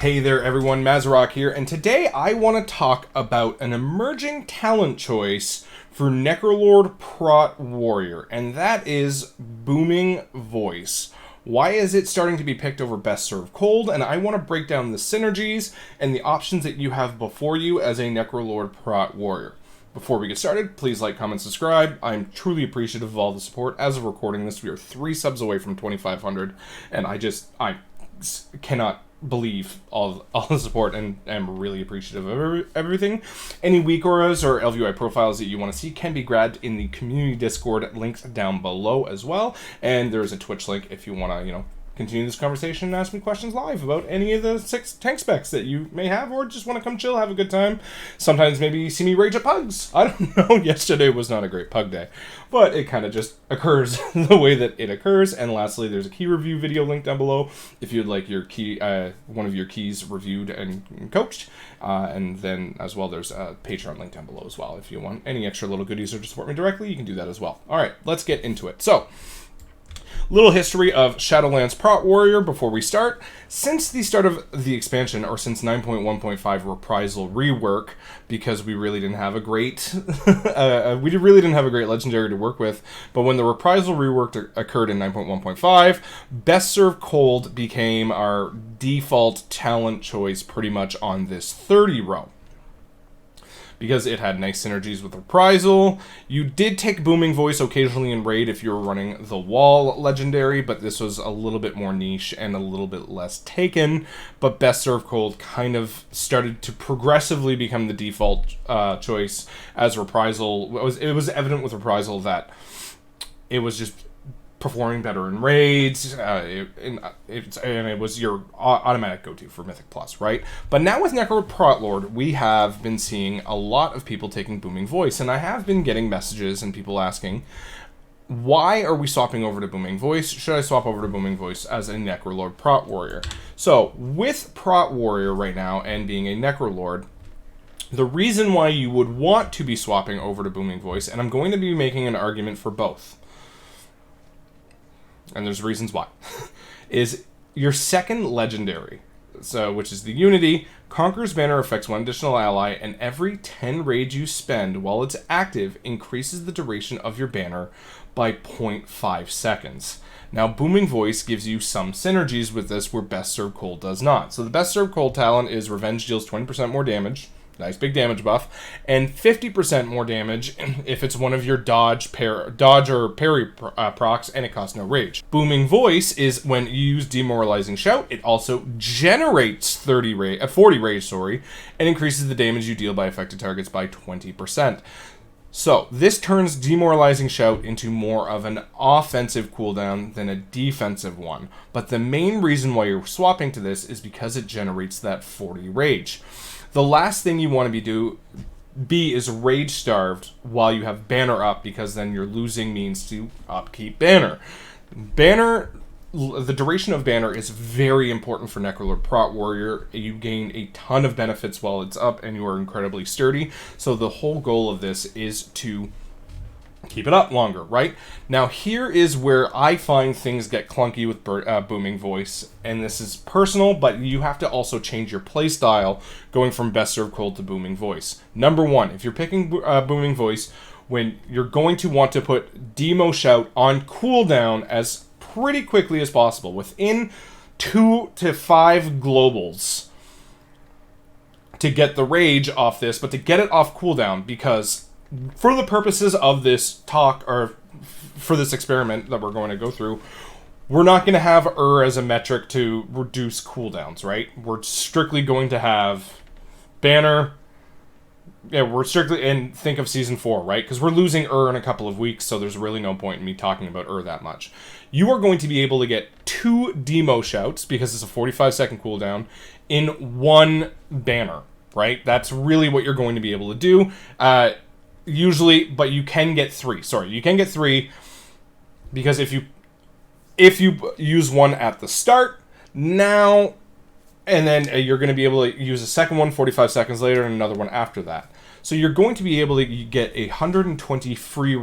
Hey there everyone, Mazarok here, and today I want to talk about an emerging talent choice for Necrolord Prot Warrior, and that is Booming Voice. Why is it starting to be picked over Best Served Cold? And I want to break down the synergies and the options that you have before you as a Necrolord Prot Warrior. Before we get started, please like, comment, subscribe. I'm truly appreciative of all the support. As of recording this, we are 3 subs away from 2,500, and I cannot believe all the support and am really appreciative of everything. Any weak auras or LVUI profiles that you want to see can be grabbed in the community Discord, linked down below as well. And there's a Twitch link if you want to, continue this conversation and ask me questions live about any of the 6 tank specs that you may have, or just want to come chill, have a good time. Sometimes maybe see me rage at pugs. I don't know. Yesterday was not a great pug day, but it kind of just occurs the way that it occurs. And lastly, there's a key review video linked down below if you'd like your key, one of your keys reviewed and coached. And then as well, there's a Patreon link down below as well. If you want any extra little goodies or to support me directly, you can do that as well. All right, let's get into it. So, little history of Shadowlands Prot Warrior before we start. Since the start of the expansion, or since 9.1.5 Reprisal rework, because we really didn't have a great legendary to work with, but when the Reprisal rework occurred in 9.1.5, Best Served Cold became our default talent choice pretty much on this 30 row. Because it had nice synergies with Reprisal. You did take Booming Voice occasionally in Raid if you were running the Wall Legendary, but this was a little bit more niche and a little bit less taken. But Best Served Cold kind of started to progressively become the default choice as Reprisal. It was evident with Reprisal that it was just performing better in raids, and it was your automatic go-to for Mythic Plus, right? But now with Necrolord Prot Lord, we have been seeing a lot of people taking Booming Voice, and I have been getting messages and people asking, why are we swapping over to Booming Voice? Should I swap over to Booming Voice as a Necrolord Prot Warrior? So, with Prot Warrior right now, and being a Necrolord, the reason why you would want to be swapping over to Booming Voice, and I'm going to be making an argument for both, and there's reasons why, is your second legendary, so which is the Unity, Conqueror's Banner affects 1 additional ally, and every 10 rage you spend while it's active increases the duration of your banner by 0.5 seconds. Now, Booming Voice gives you some synergies with this where Best Served Cold does not. So the Best Served Cold talent is Revenge deals 20% more damage, nice big damage buff, and 50% more damage if it's one of your dodge or parry procs, and it costs no rage. Booming Voice is when you use Demoralizing Shout, it also generates 40 rage, and increases the damage you deal by affected targets by 20%. So, this turns Demoralizing Shout into more of an offensive cooldown than a defensive one. But the main reason why you're swapping to this is because it generates that 40 rage. The last thing you want to be is rage starved while you have banner up, because then you're losing means to upkeep banner. The duration of banner is very important for Necrolord Prot Warrior. You gain a ton of benefits while it's up, and you are incredibly sturdy. So the whole goal of this is to keep it up longer, right? Now, here is where I find things get clunky with Booming Voice, and this is personal, but you have to also change your playstyle going from Best Served Cold to Booming Voice. Number 1, if you're picking Booming Voice, when you're going to want to put Demo Shout on cooldown as pretty quickly as possible, within 2 to 5 globals, to get the rage off this, but to get it off cooldown, because for the purposes of this talk, or for this experiment that we're going to go through, we're not going to have as a metric to reduce cooldowns, right? We're strictly going to have banner. Yeah, we're strictly, and think of Season 4, right? Because we're losing in a couple of weeks, so there's really no point in me talking about that much. You are going to be able to get 2 Demo Shouts, because it's a 45-second cooldown, in 1 banner, right? That's really what you're going to be able to do. Usually, but you can get 3. Sorry, you can get 3, because if you use 1 at the start, now, and then you're going to be able to use a second one 45 seconds later and another one after that. So you're going to be able to get 120 free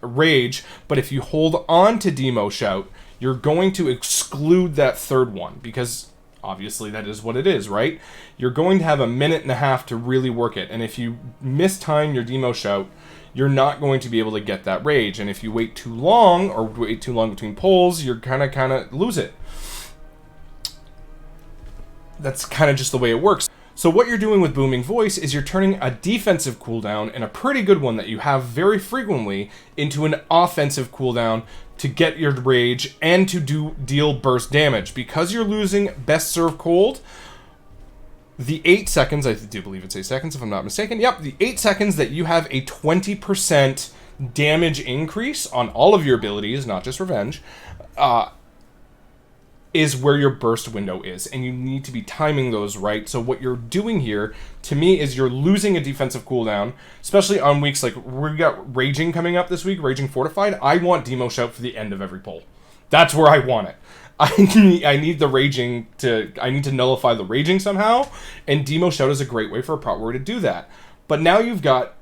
rage, but if you hold on to Demo Shout, you're going to exclude that third one, because Obviously, that is what it is, right? You're going to have a minute and a half to really work it. And if you mistime your demo shout, you're not going to be able to get that rage. And if you wait too long, or wait too long between pulls, you're kind of lose it. That's kind of just the way it works. So what you're doing with Booming Voice is you're turning a defensive cooldown, and a pretty good one that you have very frequently, into an offensive cooldown to get your rage and to deal burst damage. Because you're losing Best Serve Cold, the 8 seconds, I do believe it's 8 seconds if I'm not mistaken, yep, the 8 seconds that you have a 20% damage increase on all of your abilities, not just Revenge, is where your burst window is, and you need to be timing those right. So what you're doing here, to me, is you're losing a defensive cooldown, especially on weeks like we got Raging coming up this week, Raging Fortified. I want Demo Shout for the end of every pull. That's where I want it. I need the Raging I need to nullify the Raging somehow, and Demo Shout is a great way for a prot warrior to do that. But now you've got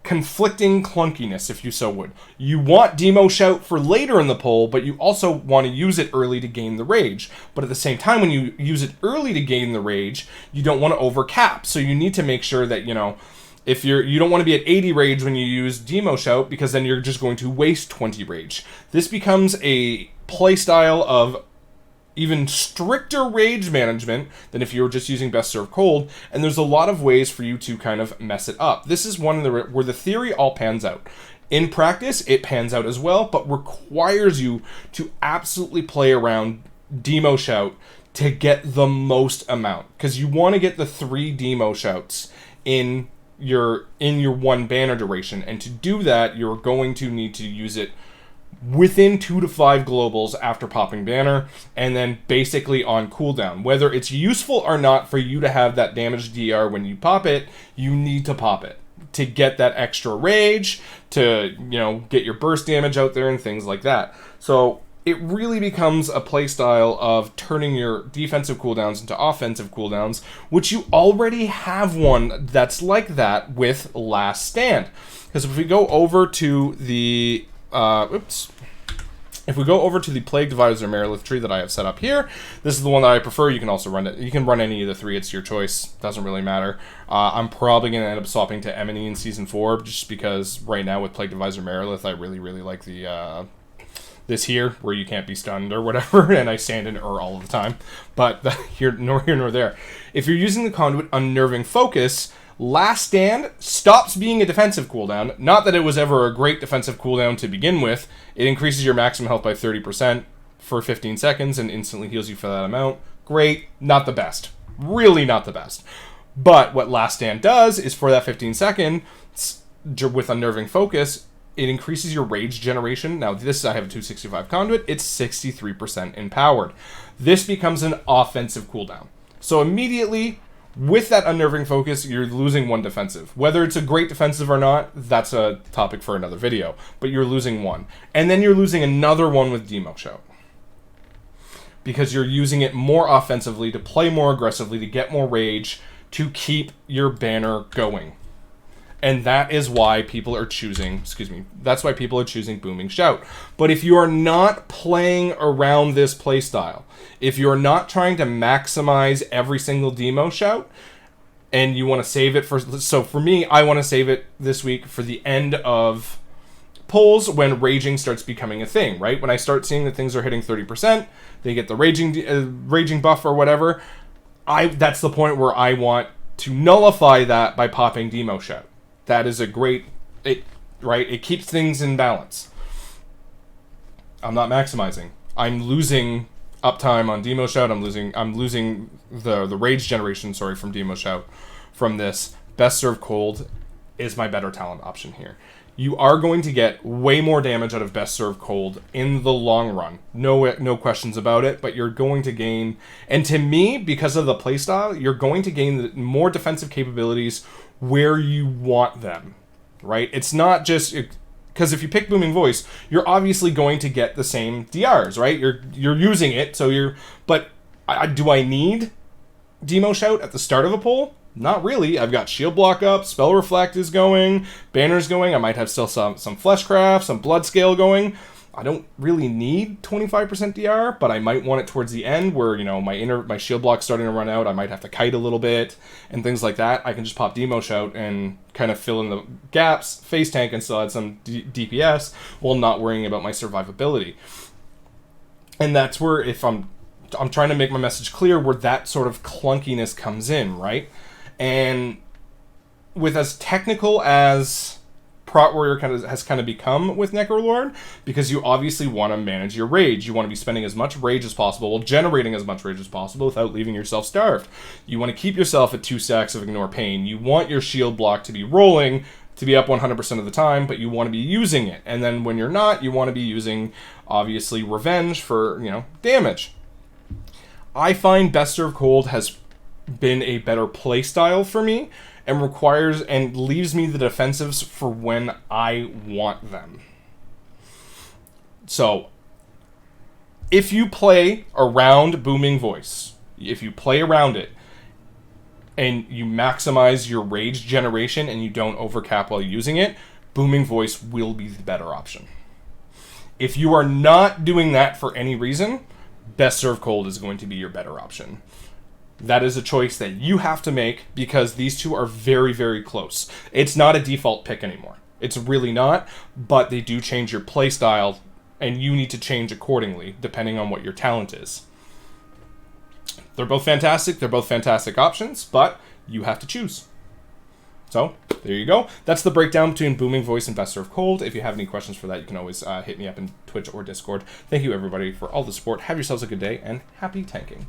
conflicting clunkiness, if you so would. You want Demo Shout for later in the pull, but you also want to use it early to gain the rage. But at the same time, when you use it early to gain the rage, you don't want to overcap. So you need to make sure that, you know, if you don't want to be at 80 rage when you use Demo Shout, because then you're just going to waste 20 rage. This becomes a playstyle of even stricter rage management than if you were just using Best Serve Cold, and there's a lot of ways for you to kind of mess it up. This is one of the where the theory all pans out. In practice, it pans out as well, but requires you to absolutely play around Demo Shout to get the most amount, because you want to get the 3 Demo Shouts in your one banner duration, and to do that, you're going to need to use it within 2 to 5 globals after popping banner, and then basically on cooldown. Whether it's useful or not for you to have that damage DR when you pop it, you need to pop it to get that extra rage, to, you know, get your burst damage out there and things like that. So it really becomes a playstyle of turning your defensive cooldowns into offensive cooldowns, which you already have one that's like that with Last Stand. Because if we go over to the if we go over to the Plague Divisor Merilith tree that I have set up here, this is the one that I prefer. You can also run it. You can run any of the 3. It's your choice. Doesn't really matter. I'm probably going to end up swapping to Emony in Season 4, just because right now with Plague Divisor Merilith, I really, really like the this here, where you can't be stunned or whatever, and I stand in all the time. But nor here nor there. If you're using the Conduit Unnerving Focus, Last Stand stops being a defensive cooldown. Not that it was ever a great defensive cooldown to begin with. It increases your maximum health by 30% for 15 seconds and instantly heals you for that amount. Great. Not the best. Really not the best. But what Last Stand does is, for that 15 seconds, with Unnerving Focus, it increases your rage generation. Now this, I have a 265 Conduit. It's 63% empowered. This becomes an offensive cooldown. So immediately, with that Unnerving Focus, you're losing 1 defensive. Whether it's a great defensive or not, that's a topic for another video. But you're losing 1. And then you're losing another 1 with Demo Shout, because you're using it more offensively, to play more aggressively, to get more rage, to keep your banner going. And that is why people are choosing, that's why people are choosing Booming Shout. But if you are not playing around this playstyle, if you're not trying to maximize every single Demo Shout, and you want to save it so for me, I want to save it this week for the end of pulls, when Raging starts becoming a thing, right? When I start seeing that things are hitting 30%, they get the Raging buff or whatever, that's the point where I want to nullify that by popping Demo Shout. That is a great, right? It keeps things in balance. I'm not maximizing. I'm losing uptime on Demo Shout. I'm losing the rage generation, from Demo Shout from this. Best Serve Cold is my better talent option here. You are going to get way more damage out of Best Serve Cold in the long run. No questions about it, but you're going to gain, and to me, because of the playstyle, you're going to gain more defensive capabilities where you want them, right? It's not just, because if you pick Booming Voice, you're obviously going to get the same DRs, right? You're using it, so but do I need Demo Shout at the start of a pull? Not really. I've got Shield Block up, Spell Reflect is going, Banner's going, I might have still some Fleshcraft, some Bloodscale going. I don't really need 25% DR, but I might want it towards the end where, you know, my shield block's starting to run out. I might have to kite a little bit and things like that. I can just pop Demo Shout and kind of fill in the gaps, face tank, and still add some DPS while not worrying about my survivability. And that's where, if I'm trying to make my message clear, where that sort of clunkiness comes in, right? And with as technical as Prot Warrior has become with Necrolord, because you obviously want to manage your rage. You want to be spending as much rage as possible, while generating as much rage as possible without leaving yourself starved. You want to keep yourself at 2 stacks of Ignore Pain. You want your shield block to be rolling, to be up 100% of the time, but you want to be using it. And then when you're not, you want to be using, obviously, Revenge for, you know, damage. I find Best Served Cold has been a better playstyle for me, and requires and leaves me the defensives for when I want them. So, if you play around Booming Voice, if you play around it, and you maximize your rage generation and you don't overcap while using it, Booming Voice will be the better option. If you are not doing that for any reason, Best Served Cold is going to be your better option. That is a choice that you have to make, because these two are very, very close. It's not a default pick anymore. It's really not, but they do change your playstyle, and you need to change accordingly, depending on what your talent is. They're both fantastic. They're both fantastic options, but you have to choose. So, there you go. That's the breakdown between Booming Voice and Best Served Cold. If you have any questions for that, you can always hit me up in Twitch or Discord. Thank you, everybody, for all the support. Have yourselves a good day, and happy tanking.